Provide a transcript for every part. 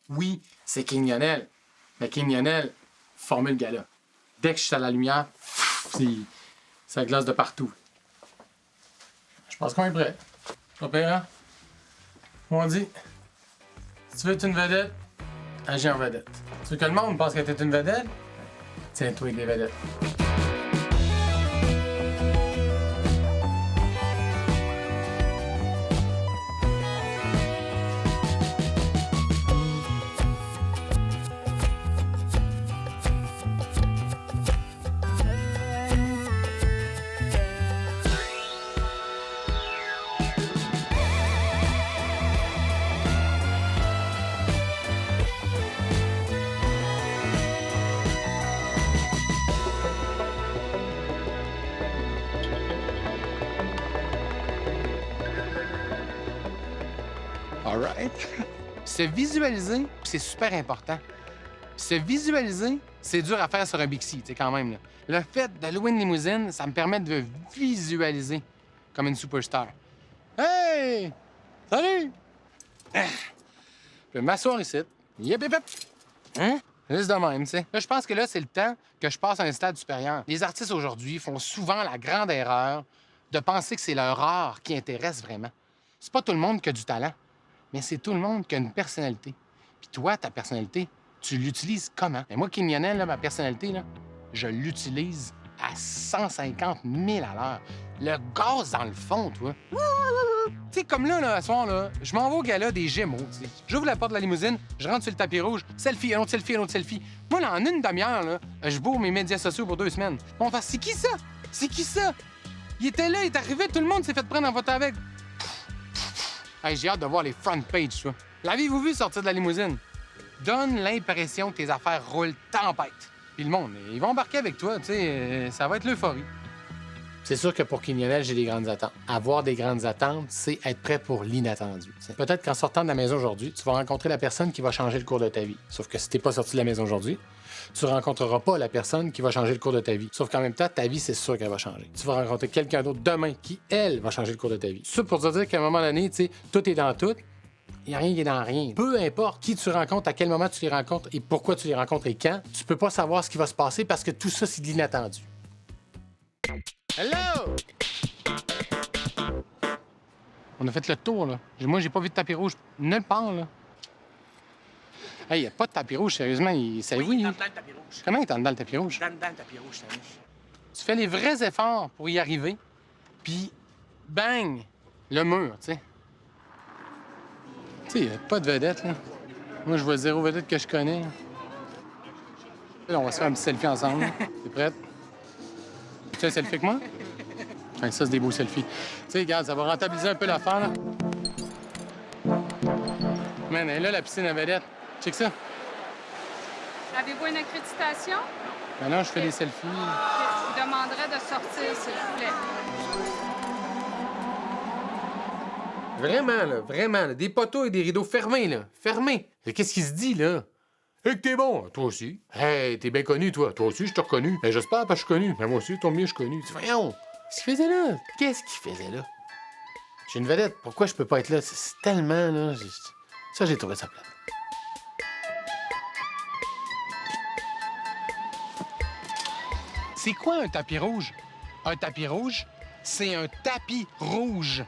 Oui, c'est King Lionel. Mais King Lionel, formule gala. Dès que je suis à la lumière, ça glace de partout. Je pense qu'on est prêt. Pas pire, hein? On dit, si tu veux être une vedette, agis en vedette. Tu veux que le monde pense que t'es une vedette? Tiens-toi avec des vedettes. All right. Se visualiser, c'est super important. Se visualiser, c'est dur à faire sur un Bixi, tu sais, quand même. Là. Le fait de louer une limousine, ça me permet de visualiser comme une superstar. Hey! Salut! Ah! Je peux m'asseoir ici. Yep, yep, yep. Hein? Juste de même, tu sais. Là, je pense que là, c'est le temps que je passe à un stade supérieur. Les artistes aujourd'hui font souvent la grande erreur de penser que c'est leur art qui intéresse vraiment. C'est pas tout le monde qui a du talent, mais c'est tout le monde qui a une personnalité. Puis toi, ta personnalité, tu l'utilises comment? Et moi, King Lionel, là, ma personnalité, là, je l'utilise à 150 000 à l'heure. Le gaz dans le fond, toi. Tu sais, comme là, ce soir, là, je m'en vais au gala des Gémeaux, tu sais. J'ouvre la porte de la limousine, je rentre sur le tapis rouge, selfie, un autre selfie, un autre selfie. Moi, là, en une demi-heure, là, je bourre mes médias sociaux pour 2 semaines. On va faire, c'est qui ça? C'est qui ça? Il était là, il est arrivé, tout le monde s'est fait prendre en photo avec. Hey, j'ai hâte de voir les front pages, tu vois. L'avez-vous vu sortir de la limousine? Donne l'impression que tes affaires roulent tempête. Puis le monde, ils vont embarquer avec toi, tu sais, ça va être l'euphorie. C'est sûr que pour King Lionel, j'ai des grandes attentes. Avoir des grandes attentes, c'est être prêt pour l'inattendu. Peut-être qu'en sortant de la maison aujourd'hui, tu vas rencontrer la personne qui va changer le cours de ta vie. Sauf que si t'es pas sorti de la maison aujourd'hui, tu rencontreras pas la personne qui va changer le cours de ta vie. Sauf qu'en même temps, ta vie, c'est sûr qu'elle va changer. Tu vas rencontrer quelqu'un d'autre demain qui, elle, va changer le cours de ta vie. Ça pour te dire qu'à un moment donné, tu sais, tout est dans tout. Il n'y a rien qui est dans rien. Peu importe qui tu rencontres, à quel moment tu les rencontres et pourquoi tu les rencontres et quand, tu peux pas savoir ce qui va se passer parce que tout ça, c'est de l'inattendu. Hello! On a fait le tour, là. Moi, j'ai pas vu de tapis rouge nulle part, là. Hey, y a pas de tapis rouge, sérieusement. Oui, dans le tapis rouge. Comment il est en dedans le tapis rouge? Dans le tapis rouge, ça arrive. Tu fais les vrais efforts pour y arriver, puis bang! Le mur, tu sais. Tu sais, y a pas de vedette, là. Moi, je vois 0 vedette que je connais. Là, on va se faire un petit selfie ensemble. T'es prête? Tu fais un selfie avec moi? Enfin, ça, c'est des beaux selfies. Tu sais, regarde, ça va rentabiliser un peu l'affaire, là. Man, elle est là, la piscine à vedette. Check ça. Avez-vous une accréditation? Maintenant, je fais des selfies. Je vous demanderai de sortir, s'il vous plaît. Vraiment, là, vraiment. Là, des poteaux et des rideaux fermés, là. Fermés. Qu'est-ce qui se dit, là? Hey, que t'es bon, toi aussi. Hey, t'es bien connu, toi. Toi aussi, je t'ai reconnu. Ben, j'espère que je suis connu. Mais moi aussi, ton mieux, je suis connu. Voyons. Qu'est-ce qu'il faisait là? Qu'est-ce qu'il faisait là? J'ai une vedette. Pourquoi je peux pas être là? C'est tellement, là. Ça, j'ai trouvé ça plate. C'est quoi un tapis rouge? Un tapis rouge, c'est un tapis rouge.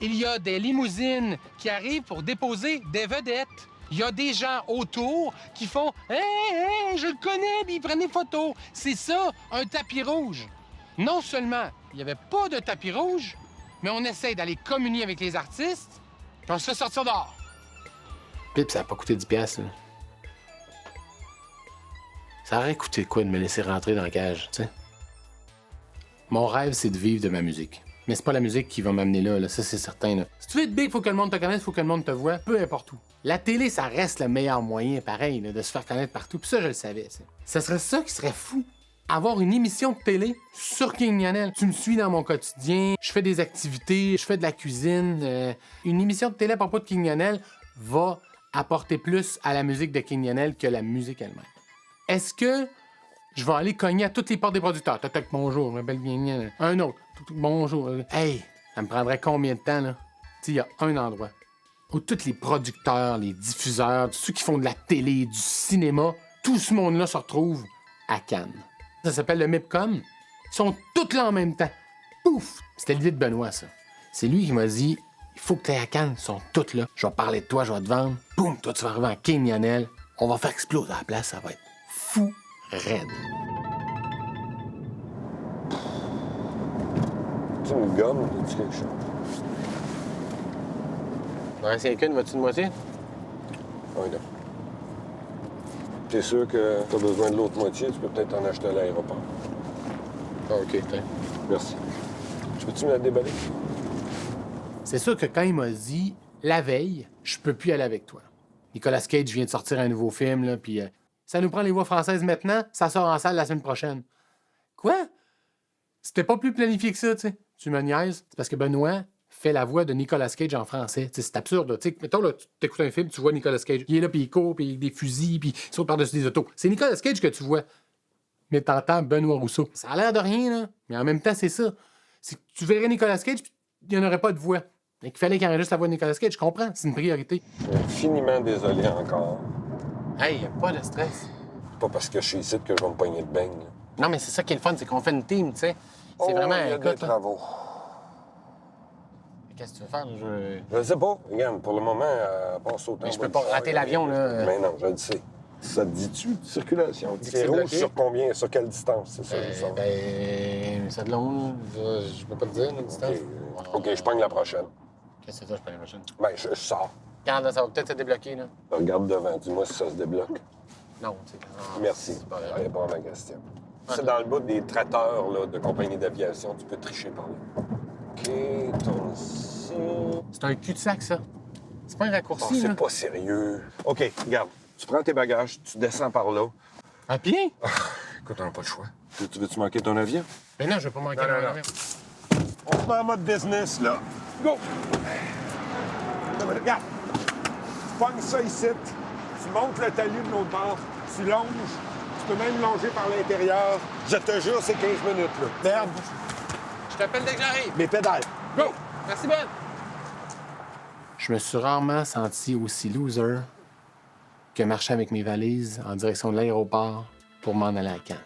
Il y a des limousines qui arrivent pour déposer des vedettes. Il y a des gens autour qui font « Hey, je le connais », puis ils prennent des photos. C'est ça, un tapis rouge. Non seulement il n'y avait pas de tapis rouge, mais on essaie d'aller communier avec les artistes, puis on se fait sortir dehors. Pip, ça a pas coûté 10$, là. Ça aurait coûté quoi de me laisser rentrer dans la cage, tu sais? Mon rêve, c'est de vivre de ma musique. Mais c'est pas la musique qui va m'amener là, ça c'est certain. Là. Si tu veux être big, faut que le monde te connaisse, faut que le monde te voie, peu importe où. La télé, ça reste le meilleur moyen, pareil, là, de se faire connaître partout. Puis ça, je le savais. Ça serait ça qui serait fou. Avoir une émission de télé sur King Lionel. Tu me suis dans mon quotidien, je fais des activités, je fais de la cuisine. Une émission de télé à propos de King Lionel va apporter plus à la musique de King Lionel que la musique elle-même. Est-ce que je vais aller cogner à toutes les portes des producteurs? Toc, bonjour, ma belle bien. Un autre. Bonjour. Hey, ça me prendrait combien de temps, là? Tu sais, il y a un endroit. où tous les producteurs, les diffuseurs, ceux qui font de la télé, du cinéma, tout ce monde-là se retrouve à Cannes. Ça s'appelle le MIPCOM. Ils sont tous là en même temps. Pouf! C'était l'idée de Benoît, ça. C'est lui qui m'a dit, il faut que tu ailles à Cannes, ils sont tous là. Je vais parler de toi, je vais te vendre. Boum! Toi, tu vas arriver en King Lionel. On va faire exploser la place, ça va être fou raide. Tu une gomme, dis quelque chose? Ouais, c'est qu'une, vas-tu une moitié? Oui, là. T'es sûr que t'as besoin de l'autre moitié? Tu peux peut-être en acheter à l'aéroport. Ah, OK, tiens. Merci. Tu peux-tu me la déballer? C'est sûr que quand il m'a dit, la veille, je peux plus aller avec toi. Nicolas Cage vient de sortir un nouveau film, là, puis ça nous prend les voix françaises maintenant, ça sort en salle la semaine prochaine. Quoi? C'était pas plus planifié que ça, tu sais. Tu me niaises? C'est parce que Benoît fait la voix de Nicolas Cage en français. T'sais, c'est absurde, là. T'sais, mettons, là, tu t'écoutes un film, tu vois Nicolas Cage. Il est là, puis il court, puis il a des fusils, puis il saute par-dessus des autos. C'est Nicolas Cage que tu vois. Mais t'entends Benoît Rousseau. Ça a l'air de rien, là. Mais en même temps, c'est ça. C'est que tu verrais Nicolas Cage, puis il n'y en aurait pas de voix. Mais qu'il fallait qu'il enregistre la voix de Nicolas Cage, je comprends. C'est une priorité. Infiniment désolé encore. Hey, y a pas de stress. C'est pas parce que je suis ici que je vais me pogner de beigne. Non, mais c'est ça qui est le fun, c'est qu'on fait une team, tu sais. C'est vraiment il y a un des gars, là. travaux. Qu'est-ce que tu veux faire? Je sais pas. Regarde, pour le moment, elle passe au temps. Mais je peux pas rater l'avion, là. Mais non, je le sais. Ça te dit-tu, circulation? Dit que C'est c'est rouge bloqué. sur combien? Sur quelle distance? C'est ça, je veux savoir. C'est de long, là. Je peux pas te dire, la distance. OK, je pogne la prochaine. Qu'est-ce que c'est ça, je prends la prochaine? Ben, je sors. Regarde, là, ça va peut-être se débloquer, là. Regarde devant, dis-moi si ça se débloque. Non, c'est... Merci. C'est pas vrai. Réponds à ma question. C'est dans le bout des traiteurs là, de compagnie d'aviation, tu peux tricher par là. OK, tourne ici. C'est un cul-de-sac, ça. C'est pas un Oh, raccourci, là. c'est pas sérieux. OK, regarde. Tu prends tes bagages, tu descends par là. À pied? Écoute, on n'a pas le choix. Tu veux-tu manquer ton avion? Mais non, je vais pas manquer Non, non, mon non. avion. On se met en mode business, là. Go! Non, mais regarde. Tu pognes ça ici. Tu montes le talus de l'autre bord. Tu longes. Tu peux même longer par l'intérieur. Je te jure, c'est 15 minutes, là. Merde. Je t'appelle dès que j'arrive. Mes pédales. Go! Merci, Ben. Je me suis rarement senti aussi loser que marcher avec mes valises en direction de l'aéroport pour m'en aller à Cannes.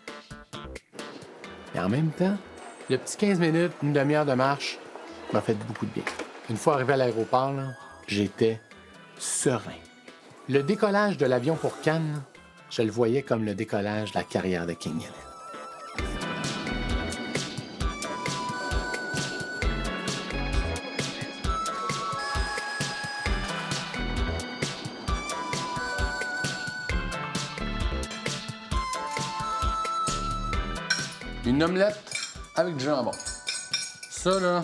Et en même temps, le petit 15 minutes, une demi-heure de marche m'a fait beaucoup de bien. Une fois arrivé à l'aéroport, là, j'étais serein. Le décollage de l'avion pour Cannes, je le voyais comme le décollage de la carrière de King Lionel. Une omelette avec du jambon. Ça, là,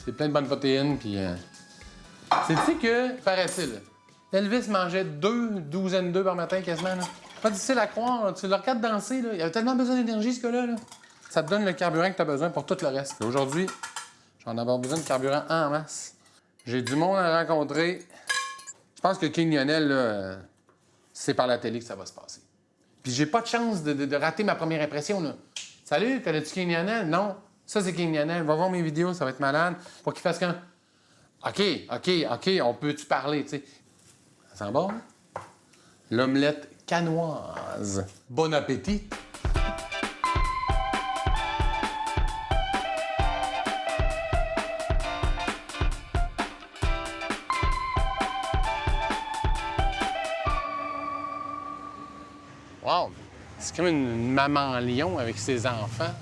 c'est plein de bonnes protéines, puis... C'est-tu que, paraît-il, Elvis mangeait 2 douzaines d'œufs par matin, quasiment, là? Pas difficile à croire, là. Tu le regardes danser, là. Il avait tellement besoin d'énergie, ce gars-là, là. Ça te donne le carburant que tu as besoin pour tout le reste. Et aujourd'hui, j'en avoir besoin de carburant en masse. J'ai du monde à rencontrer. Je pense que King Lionel, là, c'est par la télé que ça va se passer. Puis j'ai pas de chance de rater ma première impression, là. Salut, connais-tu King Lionel? Non. Ça, c'est King Lionel. Va voir mes vidéos, ça va être malade. Pour qu'il fasse quand? OK, on peut-tu parler, tu sais? Ça sent bon? L'omelette cannoise. Bon appétit! Wow! C'est comme une maman lion avec ses enfants.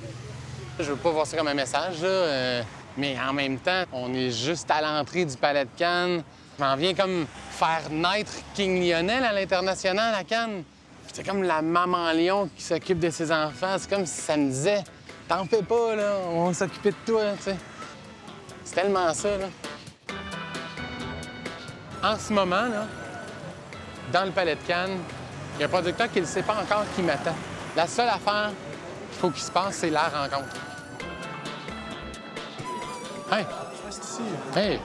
Je veux pas voir ça comme un message, là, mais en même temps, on est juste à l'entrée du Palais de Cannes. J'en viens comme faire naître King Lionel à l'international à Cannes. C'est comme la maman lion qui s'occupe de ses enfants. C'est comme si ça me disait « T'en fais pas, là, on va s'occuper de toi, tu sais. » C'est tellement ça, là. En ce moment, là, dans le Palais de Cannes, il y a un producteur qui ne sait pas encore qui m'attend. La seule affaire qu'il faut qu'il se passe, c'est la rencontre. Hey. Nice to see you. Hey.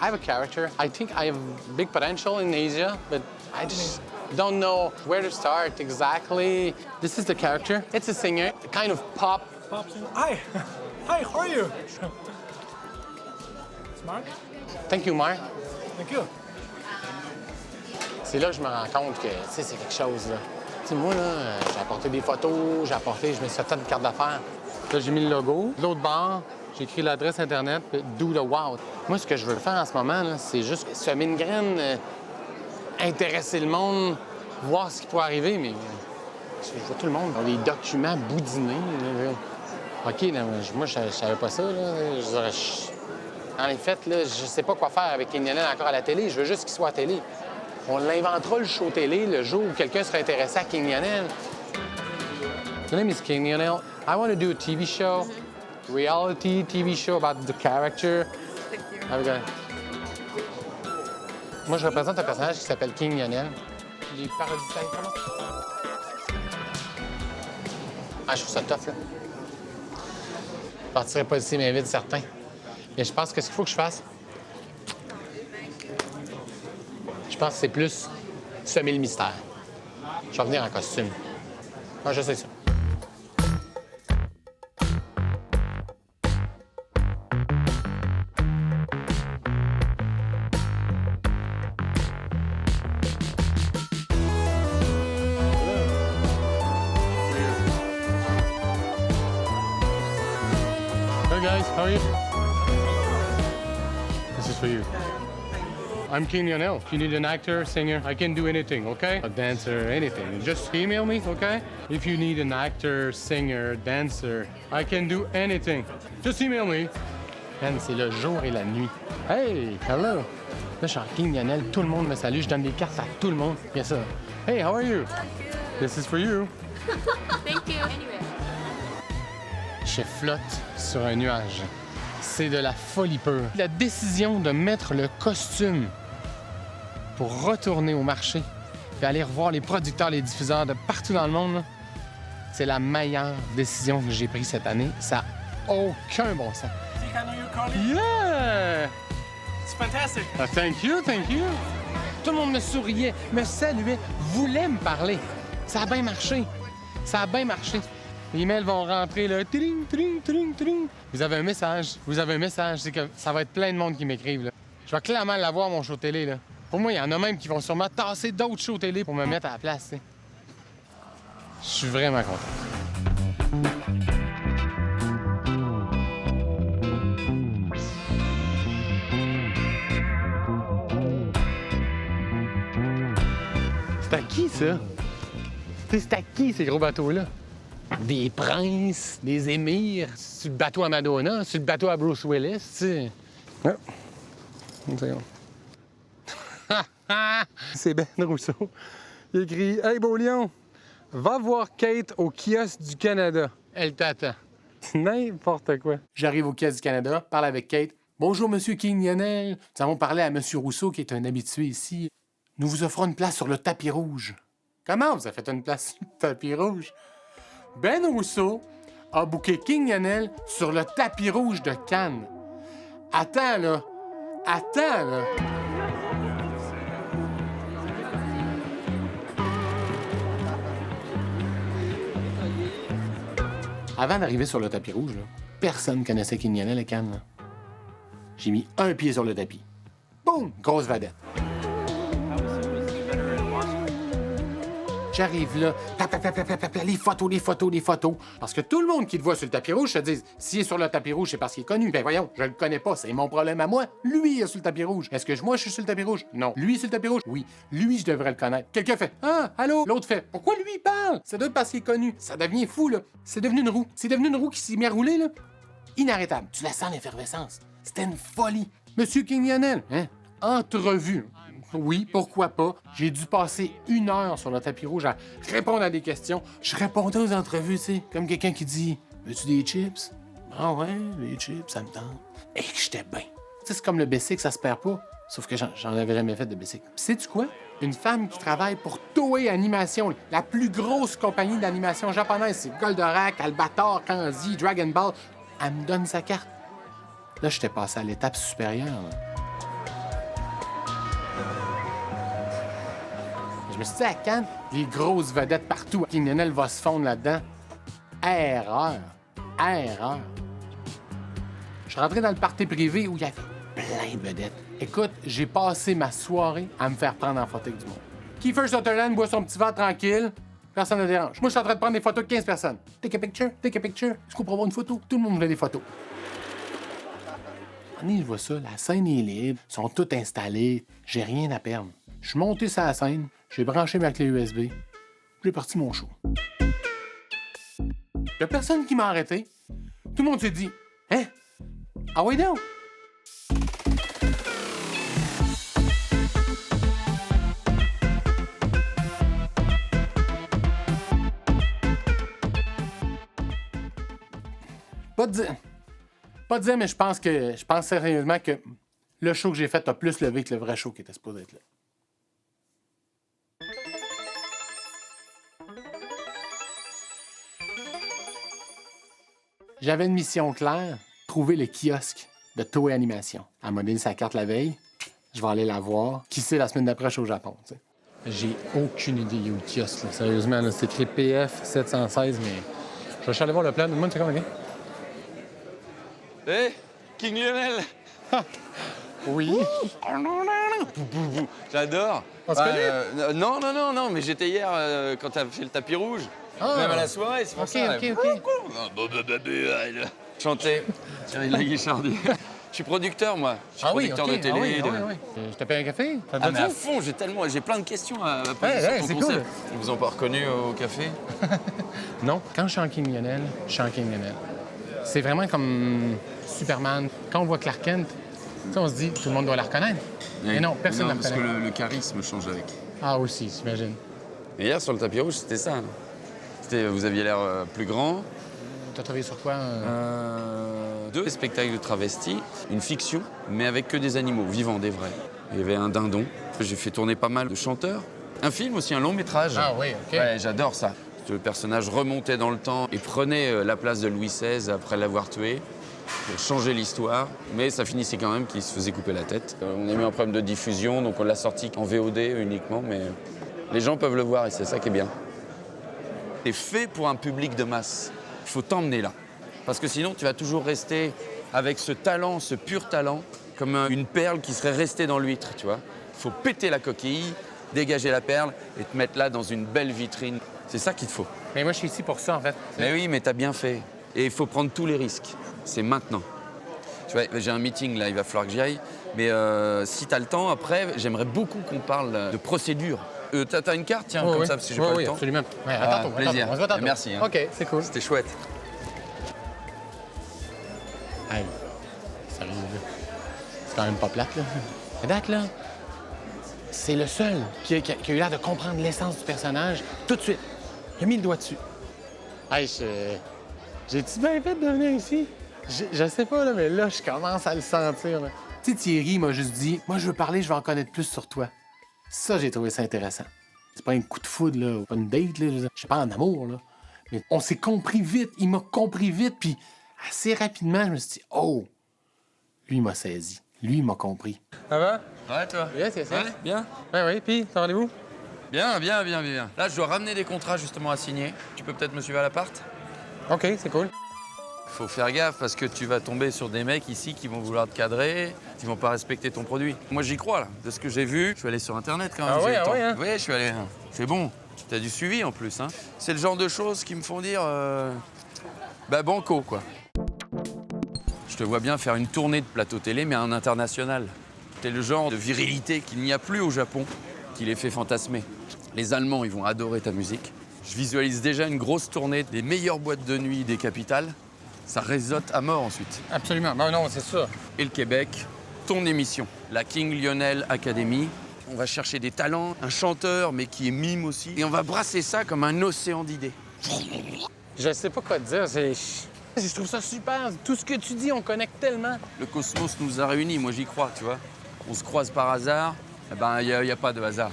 I have a character. I think I have big potential in Asia, but I just don't know where to start exactly. This is the character. It's a singer, kind of pop. Pops in. Hi. Hi, how are you? It's Mark. Thank you, Mark. Thank you. C'est là que je me rends compte que, tu sais, c'est quelque chose, là. Tu sais, moi, là, j'ai apporté des photos, je me suis fait une carte d'affaires. Là, j'ai mis le logo. De l'autre bord, j'ai écrit l'adresse Internet, puis do the wow. Moi, ce que je veux faire en ce moment, là, c'est juste semer une graine, intéresser le monde, voir ce qui pourrait arriver, mais je vois tout le monde dans des documents boudinés. Là. OK, là, moi, je savais pas ça, là. En fait, là, je sais pas quoi faire avec King Lionel encore à la télé. Je veux juste qu'il soit à la télé. On l'inventera, le show télé, le jour où quelqu'un sera intéressé à King Lionel. My name is King Lionel. I want to do a TV show, reality TV show about the character. Moi, je représente un personnage qui s'appelle King Lionel. Les parodies comment? Ah, je trouve ça tough, là. Je partirai pas d'ici, mais vite, certain. Mais je pense que ce qu'il faut que je fasse, je pense que c'est plus semer le mystère. Je vais venir en costume. Ah, je sais ça. Hey guys, how are you? This is for you. I'm King Lionel. If you need an actor, singer, I can do anything, okay? A dancer, anything. Just email me, okay? If you need an actor, singer, dancer, I can do anything. Just email me. Man, c'est le jour et la nuit. Hey, hello. Là, je suis en King Lionel, tout le monde me salue, je donne des cartes à tout le monde. Bien ça. Hey, how are you? This is for you. Thank you. Anyway. Je flotte sur un nuage. C'est de la folie pure. La décision de mettre le costume pour retourner au marché et aller revoir les producteurs, les diffuseurs de partout dans le monde, là, c'est la meilleure décision que j'ai prise cette année. Ça n'a aucun bon sens. I know you're calling. Yeah! It's fantastic. Thank you, thank you. Tout le monde me souriait, me saluait, voulait me parler. Ça a bien marché. Ça a bien marché. Les emails vont rentrer, là. Tring, tring, tring, tring. Vous avez un message. Vous avez un message. C'est que ça va être plein de monde qui m'écrivent, là. Je vais clairement l'avoir, mon show télé, là. Pour moi, il y en a même qui vont sûrement tasser d'autres shows télé pour me mettre à la place, tu sais. Je suis vraiment content. C'est à qui, ça? C'est à qui, ces gros bateaux-là? Des princes, des émirs, sur le bateau à Madonna, sur le bateau à Bruce Willis, tu sais. Ah. Une seconde. C'est Ben Rousseau. Il écrit « Hey, beau lion, va voir Kate au kiosque du Canada. Elle t'attend. » N'importe quoi. J'arrive au kiosque du Canada, parle avec Kate. « Bonjour, Monsieur King Lionel. Nous avons parlé à Monsieur Rousseau, qui est un habitué ici. Nous vous offrons une place sur le tapis rouge. » Comment vous avez fait une place sur le tapis rouge? Ben Rousseau a booké King Lionel sur le tapis rouge de Cannes. Attends, là. Attends, là. Avant d'arriver sur le tapis rouge, là, personne connaissait King Lionel et Cannes. Là. J'ai mis un pied sur le tapis. Boum! Grosse vedette. J'arrive là, les photos. Parce que tout le monde qui te voit sur le tapis rouge se dit, s'il est sur le tapis rouge, c'est parce qu'il est connu. Ben voyons, je le connais pas, c'est mon problème à moi. Lui il est sur le tapis rouge. Est-ce que moi, je suis sur le tapis rouge? Non. Lui est sur le tapis rouge? Oui. Lui, je devrais le connaître. Quelqu'un fait, ah, allô? L'autre fait, pourquoi lui, il parle? Ça doit être parce qu'il est connu. Ça devient fou, là. C'est devenu une roue. C'est devenu une roue qui s'est mise à rouler, là. Inarrêtable. Tu la sens, l'effervescence. C'était une folie. Monsieur King Lionel, hein? Entrevue. Oui, pourquoi pas. J'ai dû passer 1 heure sur le tapis rouge à répondre à des questions. Je répondais aux entrevues, tu sais, comme quelqu'un qui dit « Veux-tu des chips? » Ah ouais, les chips, ça me tente. Et que j'étais bien. Tu sais, c'est comme le bicycle, ça se perd pas. Sauf que j'en avais jamais fait de bicycle. Puis sais-tu quoi? Une femme qui travaille pour Toei Animation, la plus grosse compagnie d'animation japonaise, c'est Goldorak, Albator, Kanzi, Dragon Ball. Elle me donne sa carte. Là, j'étais passé à l'étape supérieure, là. Je me suis dit, à Cannes, les grosses vedettes partout. King Lionel va se fondre là-dedans. Erreur. Erreur. Je suis rentré dans le party privé où il y avait plein de vedettes. Écoute, j'ai passé ma soirée à me faire prendre en photo avec du monde. Kiefer Sutherland boit son petit verre tranquille, personne ne le dérange. Moi, je suis en train de prendre des photos de 15 personnes. Take a picture, take a picture. Est-ce qu'on peut avoir une photo? Tout le monde voulait des photos. Je vois ça, la scène est libre, ils sont tous installés, j'ai rien à perdre. Je suis monté sur la scène, j'ai branché ma clé USB, j'ai parti mon show. Y'a personne qui m'a arrêté. Tout le monde s'est dit, hein? Ah oui, donc? Pas de dire, mais je pense sérieusement que le show que j'ai fait a plus levé que le vrai show qui était supposé être là. J'avais une mission claire, trouver le kiosque de Toei Animation. Elle m'a donné sa carte la veille, je vais aller la voir. Qui sait, la semaine d'après, je suis au Japon, tu sais. J'ai aucune idée où le kiosque, là. Sérieusement, là, c'est écrit PF 716, mais je vais chercher aller voir le plan. Donne-moi une seconde, OK? Hé, King Lionel! Oui. J'adore! On se connaît? Non, mais j'étais hier quand t'as fait le tapis rouge. Ah. Même à la soirée, c'est pour ça. OK. Chanter. Thierry Laguichardier. Je suis producteur, moi. Je suis producteur de télé. Je te paye un café? Ça te Ah, donne mais ça? à fond, j'ai plein de questions à poser Ouais, sur ton c'est concept. cool. Ils vous ont pas reconnu au café? Non, quand je suis en King Lionel, je suis en King Lionel. C'est vraiment comme Superman. Quand on voit Clark Kent, tu sais, on se dit tout le monde doit la reconnaître. Mais non, personne ne la parce reconnaît. que le charisme change avec. Ah aussi, j'imagine. Et hier, sur le tapis rouge, c'était ça. Vous aviez l'air plus grand. T'as travaillé sur quoi? 2 spectacles de travestis, une fiction, mais avec que des animaux, vivants, des vrais. Il y avait un dindon. J'ai fait tourner pas mal de chanteurs. Un film aussi, un long métrage. Ah oui, OK. Ouais, j'adore ça. Le personnage remontait dans le temps et prenait la place de Louis XVI après l'avoir tué pour changer l'histoire. Mais ça finissait quand même qu'il se faisait couper la tête. On a eu un problème de diffusion, donc on l'a sorti en VOD uniquement, mais les gens peuvent le voir et c'est ça qui est bien. C'est fait pour un public de masse. Il faut t'emmener là. Parce que sinon, tu vas toujours rester avec ce talent, ce pur talent, comme une perle qui serait restée dans l'huître, tu vois. Il faut péter la coquille, dégager la perle et te mettre là dans une belle vitrine. C'est ça qu'il te faut. Mais moi, je suis ici pour ça, en fait. Mais oui, mais t'as bien fait. Et il faut prendre tous les risques. C'est maintenant. Tu vois, j'ai un meeting là, il va falloir que j'y aille. Mais si t'as le temps, après, j'aimerais beaucoup qu'on parle de procédure. T'as une carte, tiens, comme ça, si j'ai pas le temps. Absolument. Ouais, Ah, attends, plaisir. on se voit tantôt. Merci, hein. OK, c'est cool. C'était chouette. Hey, sérieux, là. C'est quand même pas plate, là. Mais date, là, c'est le seul qui a eu l'air de comprendre l'essence du personnage tout de suite. Il a mis le doigt dessus. Hey, j'ai-tu bien fait de venir ici? Je sais pas, là, mais là, je commence à le sentir, là. Tu sais, Thierry m'a juste dit, moi, je veux parler, je veux en connaître plus sur toi. Ça, j'ai trouvé ça intéressant. C'est pas un coup de foudre, là, ou pas une date, là. Je suis pas en amour, là. Mais on s'est compris vite, il m'a compris vite, puis assez rapidement, je me suis dit, oh, lui, il m'a saisi. Lui, il m'a compris. Ça va? Ouais, toi? Yes, yes, yes. Ouais, bien? Oui, puis, ça va-vous? Bien. Là, je dois ramener des contrats justement à signer. Tu peux peut-être me suivre à l'appart? OK, c'est cool. Faut faire gaffe parce que tu vas tomber sur des mecs ici qui vont vouloir te cadrer, qui vont pas respecter ton produit. Moi, j'y crois, là. De ce que j'ai vu, je suis allé sur Internet quand même. Ah j'ai ouais, eu le temps. hein? Oui, je suis allé. C'est bon. T'as du suivi en plus, hein. C'est le genre de choses qui me font dire, banco, quoi. Je te vois bien faire une tournée de plateau télé, mais à un international. T'es le genre de virilité qu'il n'y a plus au Japon, qui les fait fantasmer. Les Allemands, ils vont adorer ta musique. Je visualise déjà une grosse tournée des meilleures boîtes de nuit des capitales. Ça réseaute à mort ensuite. Absolument. Non, c'est ça. Et le Québec, ton émission, la King Lionel Academy. On va chercher des talents, un chanteur, mais qui est mime aussi. Et on va brasser ça comme un océan d'idées. Je sais pas quoi te dire. Je trouve ça super. Tout ce que tu dis, on connecte tellement. Le cosmos nous a réunis, moi j'y crois, tu vois. On se croise par hasard, eh ben il n'y a pas de hasard.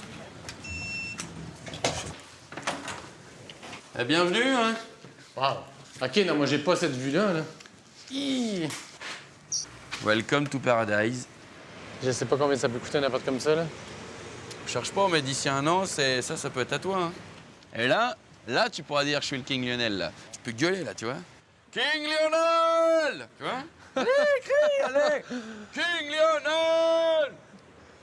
Bienvenue, hein. Wow. OK, non, moi, j'ai pas cette vue-là, là. Hi! Welcome to Paradise. Je sais pas combien ça peut coûter n'importe comme ça, là. Cherche pas, mais d'ici un an, ça peut être à toi, hein. Et là, tu pourras dire je suis le King Lionel, là. Tu peux gueuler, là, tu vois. King Lionel! Tu vois? Allez! King Lionel!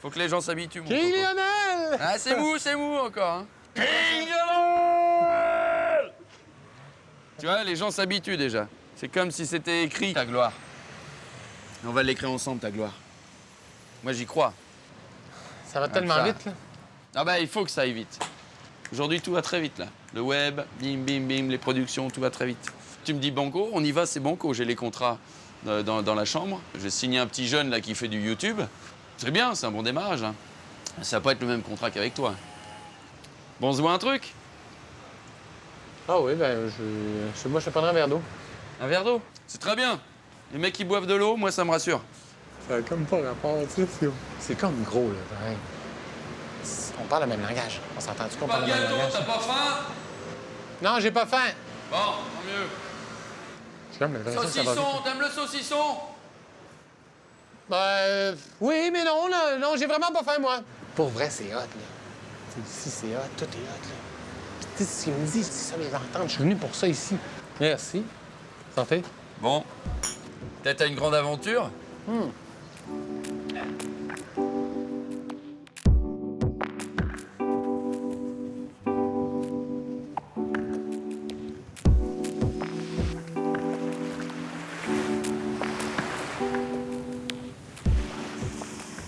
Faut que les gens s'habituent, mon King coco. Lionel! Ah, c'est mou encore, hein. King Lionel! Tu vois, les gens s'habituent déjà. C'est comme si c'était écrit, ta gloire. On va l'écrire ensemble, ta gloire. Moi, j'y crois. Ça va tellement ça. vite, là. Ah bah, il faut que ça aille vite. Aujourd'hui, tout va très vite, là. Le web, bim, bim, bim, les productions, tout va très vite. Tu me dis banco, on y va, c'est banco. J'ai les contrats dans la chambre. J'ai signé un petit jeune, là, qui fait du YouTube. C'est bien, c'est un bon démarrage, hein. Ça va pas être le même contrat qu'avec toi. Bon, on se voit un truc? Ah oui, ben, moi, je te prendrai un verre d'eau. Un verre d'eau? C'est très bien. Les mecs qui boivent de l'eau, moi, ça me rassure. Ça a comme pas rapport, tu sais. C'est comme gros, là, pareil. On parle le même langage. On s'entend-tu qu'on parle le même langage? t'as pas faim? Non, j'ai pas faim. Bon, tant mieux. C'est comme l'impression que ça va vite. Saucisson, t'aimes le saucisson? Ben, oui, mais non, là, non, j'ai vraiment pas faim, moi. Pour vrai, c'est hot, là. Ici, c'est hot, tout est hot, là. Tu sais, ce qu'il me dit, c'est ça que je veux entendre. Je suis venu pour ça ici. Merci. Santé. Bon. Peut-être à une grande aventure?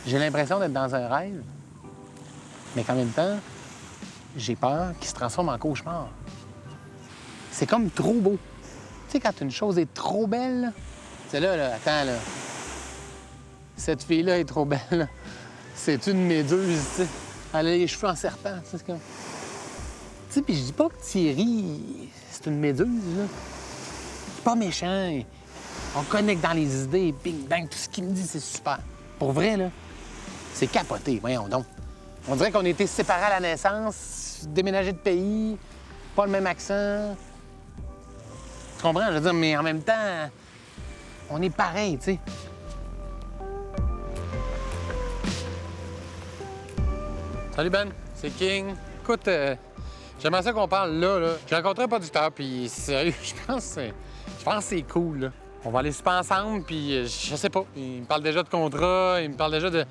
J'ai l'impression d'être dans un rêve, mais qu'en même temps, j'ai peur qu'il se transforme en cauchemar. C'est comme trop beau. Tu sais, quand une chose est trop belle, là, c'est là, attends, là. Cette fille-là est trop belle, là. C'est une méduse, tu sais. Elle a les cheveux en serpent, tu sais, c'est comme... Tu sais, puis je dis pas que Thierry, c'est une méduse, là. Il est pas méchant. On connecte dans les idées, bing, bang, tout ce qu'il me dit, c'est super. Pour vrai, là, c'est capoté, voyons donc. On dirait qu'on a été séparés à la naissance, déménagés de pays, pas le même accent. Tu comprends? Je veux dire, mais en même temps, on est pareil, tu sais. Salut Ben, c'est King. Écoute, j'aimerais ça qu'on parle là. J'ai rencontré un producteur, puis sérieux, je pense que c'est cool, là. On va aller super ensemble, puis je sais pas. Il me parle déjà de contrat, il me parle déjà de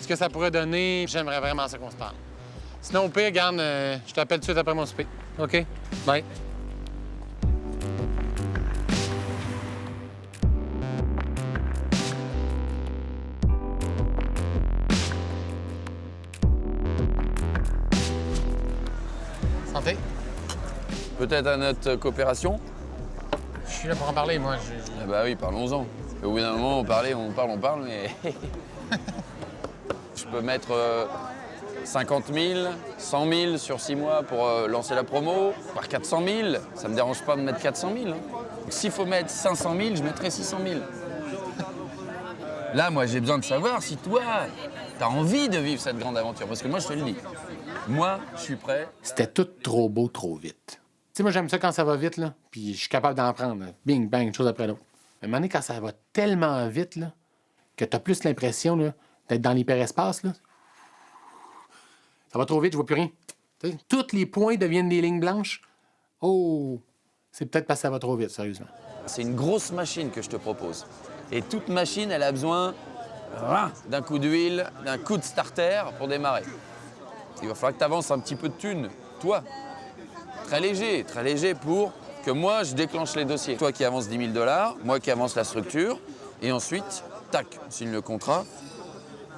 ce que ça pourrait donner. J'aimerais vraiment ça qu'on se parle. Sinon, au pire, regarde, je t'appelle tout de suite après mon souper. OK? Bye. Santé. Peut-être à notre coopération? Je suis là pour en parler, moi. Ah bah oui, parlons-en. Au bout d'un moment, on parle, mais... Je peux mettre 50 000, 100 000 sur 6 mois pour lancer la promo, par 400 000. Ça me dérange pas de mettre 400 000. Hein. S'il faut mettre 500 000, je mettrai 600 000. Là, moi, j'ai besoin de savoir si toi, t'as envie de vivre cette grande aventure. Parce que moi, je te le dis. Moi, je suis prêt. C'était tout trop beau, trop vite. Tu sais, moi, j'aime ça quand ça va vite, là, puis je suis capable d'en prendre. Là. Bing, bang, une chose après l'autre. Mais à un moment donné, quand ça va tellement vite, là, que t'as plus l'impression, là, d'être dans l'hyperespace, là. Ça va trop vite, je vois plus rien. T'sais, tous les points deviennent des lignes blanches. Oh! C'est peut-être parce que ça va trop vite, sérieusement. C'est une grosse machine que je te propose. Et toute machine, elle a besoin d'un coup d'huile, d'un coup de starter pour démarrer. Il va falloir que tu avances un petit peu de thunes, toi. Très léger pour que moi, je déclenche les dossiers. Toi qui avances 10 000 $, moi qui avance la structure. Et ensuite, tac, on signe le contrat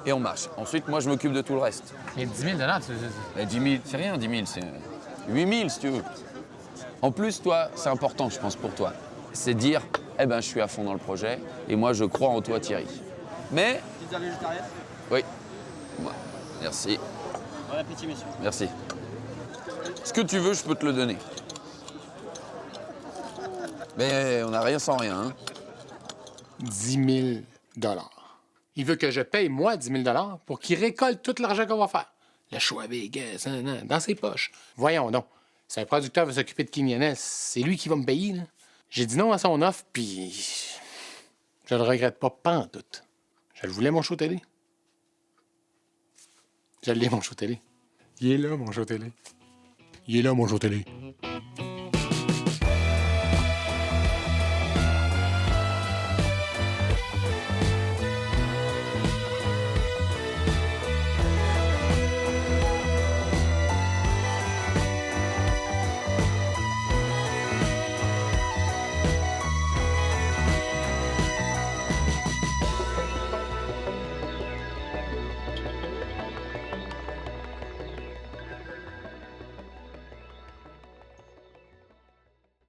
et on marche. Ensuite, moi, je m'occupe de tout le reste. Mais 10 000 Ben, 10 000, c'est rien, 10 000, c'est 8 000 si tu veux. En plus, toi, c'est important, je pense, pour toi. C'est dire, eh ben, je suis à fond dans le projet et moi, je crois en toi, Thierry. Mais... Pizza végétarienne? Oui. Moi. Merci. Bon appétit, messieurs. Merci. Ce que tu veux, je peux te le donner. Mais on n'a rien sans rien, hein. 10 000 $. Il veut que je paye, moi, 10 000 $ pour qu'il récolte tout l'argent qu'on va faire. Le choix à Vegas, dans ses poches. Voyons donc. Si un producteur veut s'occuper de King Lionel, c'est lui qui va me payer, là. J'ai dit non à son offre, puis je le regrette pas pantoute. Je le voulais, mon show télé. Je l'ai, mon show télé. Il est là, mon show télé. Il est là, mon show télé.